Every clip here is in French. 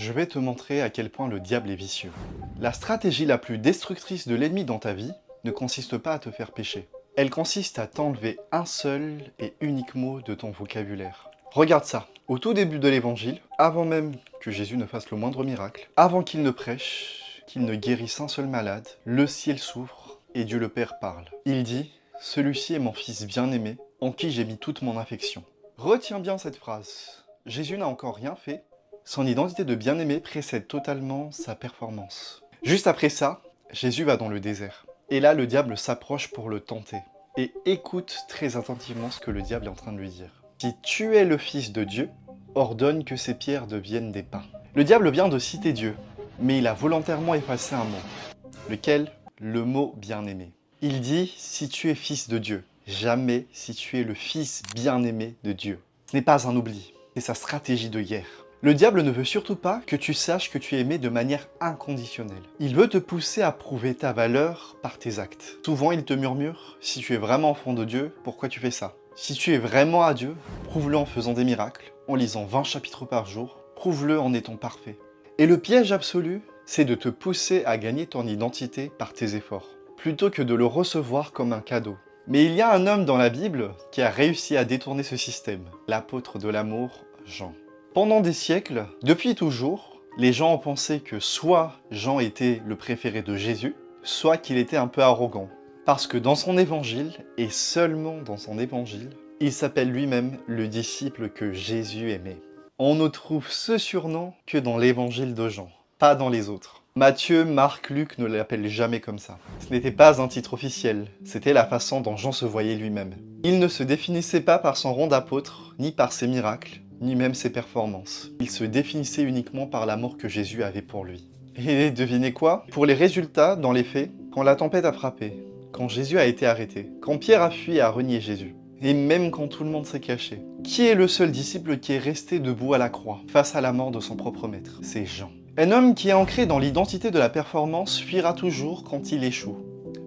je vais te montrer à quel point le diable est vicieux. La stratégie la plus destructrice de l'ennemi dans ta vie ne consiste pas à te faire pécher. Elle consiste à t'enlever un seul et unique mot de ton vocabulaire. Regarde ça, au tout début de l'évangile, avant même que Jésus ne fasse le moindre miracle, avant qu'il ne prêche, qu'il ne guérisse un seul malade, le ciel s'ouvre et Dieu le Père parle. Il dit « Celui-ci est mon fils bien-aimé, en qui j'ai mis toute mon affection. » Retiens bien cette phrase. Jésus n'a encore rien fait. Son identité de bien-aimé précède totalement sa performance. Juste après ça, Jésus va dans le désert. Et là, le diable s'approche pour le tenter. Et écoute très attentivement ce que le diable est en train de lui dire. « Si tu es le Fils de Dieu, ordonne que ces pierres deviennent des pains. » Le diable vient de citer Dieu, mais il a volontairement effacé un mot. Lequel? Le mot bien-aimé. Il dit « si tu es fils de Dieu », jamais « si tu es le fils bien-aimé de Dieu ». Ce n'est pas un oubli, c'est sa stratégie de guerre. Le diable ne veut surtout pas que tu saches que tu es aimé de manière inconditionnelle. Il veut te pousser à prouver ta valeur par tes actes. Souvent, il te murmure « si tu es vraiment enfant de Dieu, pourquoi tu fais ça ?» Si tu es vraiment à Dieu, prouve-le en faisant des miracles, en lisant 20 chapitres par jour, prouve-le en étant parfait. Et le piège absolu, c'est de te pousser à gagner ton identité par tes efforts, plutôt que de le recevoir comme un cadeau. Mais il y a un homme dans la Bible qui a réussi à détourner ce système, l'apôtre de l'amour, Jean. Pendant des siècles, depuis toujours, les gens ont pensé que soit Jean était le préféré de Jésus, soit qu'il était un peu arrogant. Parce que dans son évangile, et seulement dans son évangile, il s'appelle lui-même le disciple que Jésus aimait. On ne trouve ce surnom que dans l'évangile de Jean, pas dans les autres. Matthieu, Marc, Luc ne l'appellent jamais comme ça. Ce n'était pas un titre officiel, c'était la façon dont Jean se voyait lui-même. Il ne se définissait pas par son rang d'apôtre, ni par ses miracles, ni même ses performances. Il se définissait uniquement par l'amour que Jésus avait pour lui. Et devinez quoi? Pour les résultats, dans les faits, quand la tempête a frappé, quand Jésus a été arrêté, quand Pierre a fui et a renié Jésus, et même quand tout le monde s'est caché, qui est le seul disciple qui est resté debout à la croix, face à la mort de son propre maître? C'est Jean. Un homme qui est ancré dans l'identité de la performance fuira toujours quand il échoue.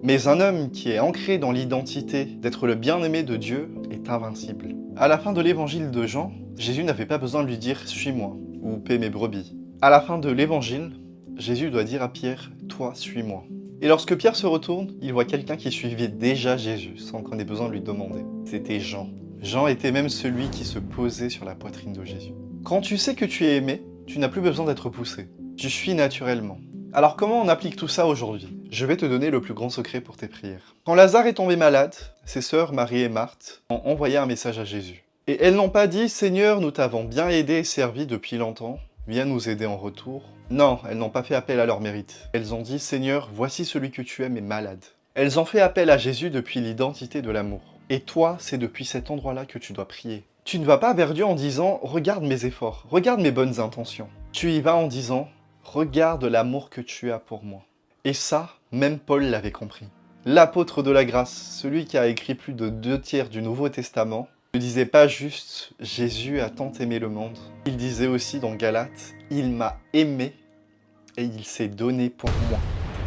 Mais un homme qui est ancré dans l'identité d'être le bien-aimé de Dieu est invincible. À la fin de l'évangile de Jean, Jésus n'avait pas besoin de lui dire « suis-moi » ou « paie mes brebis ». À la fin de l'évangile, Jésus doit dire à Pierre « toi, suis-moi ». Et lorsque Pierre se retourne, il voit quelqu'un qui suivait déjà Jésus, sans qu'on ait besoin de lui demander. C'était Jean. Jean était même celui qui se posait sur la poitrine de Jésus. Quand tu sais que tu es aimé, tu n'as plus besoin d'être poussé. Tu suis naturellement. Alors comment on applique tout ça aujourd'hui? Je vais te donner le plus grand secret pour tes prières. Quand Lazare est tombé malade, ses sœurs Marie et Marthe ont envoyé un message à Jésus. Et elles n'ont pas dit « Seigneur, nous t'avons bien aidé et servi depuis longtemps, viens nous aider en retour ». Non, elles n'ont pas fait appel à leur mérite. Elles ont dit « Seigneur, voici celui que tu aimes est malade ». Elles ont fait appel à Jésus depuis l'identité de l'amour. Et toi, c'est depuis cet endroit-là que tu dois prier. Tu ne vas pas vers Dieu en disant « Regarde mes efforts, regarde mes bonnes intentions ». Tu y vas en disant « Regarde l'amour que tu as pour moi ». Et ça, même Paul l'avait compris. L'apôtre de la grâce, celui qui a écrit plus de 2/3 du Nouveau Testament, ne disait pas juste « Jésus a tant aimé le monde ». Il disait aussi dans Galates « Il m'a aimé et il s'est donné pour moi ».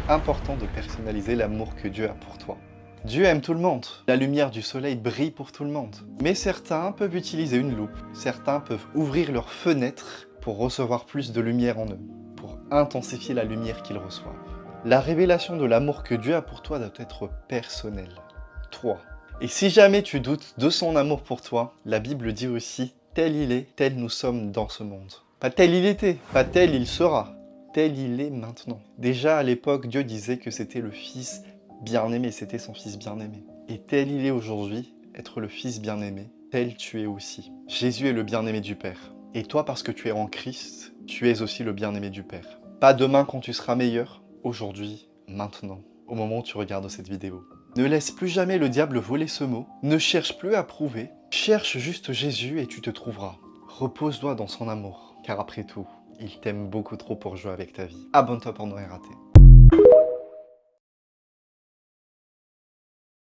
C'est important de personnaliser l'amour que Dieu a pour toi. Dieu aime tout le monde. La lumière du soleil brille pour tout le monde. Mais certains peuvent utiliser une loupe. Certains peuvent ouvrir leurs fenêtres pour recevoir plus de lumière en eux, pour intensifier la lumière qu'ils reçoivent. La révélation de l'amour que Dieu a pour toi doit être personnelle. Toi. Et si jamais tu doutes de son amour pour toi, la Bible dit aussi « tel il est, tel nous sommes dans ce monde ». Pas tel il était, pas tel il sera, tel il est maintenant. Déjà à l'époque, Dieu disait que c'était le Fils bien-aimé, c'était son Fils bien-aimé. Et tel il est aujourd'hui, être le Fils bien-aimé, tel tu es aussi. Jésus est le bien-aimé du Père. Et toi, parce que tu es en Christ, tu es aussi le bien-aimé du Père. Pas demain quand tu seras meilleur, aujourd'hui, maintenant, au moment où tu regardes cette vidéo. Ne laisse plus jamais le diable voler ce mot, ne cherche plus à prouver, cherche juste Jésus et tu te trouveras. Repose-toi dans son amour, car après tout, il t'aime beaucoup trop pour jouer avec ta vie. Abonne-toi pour ne rien rater.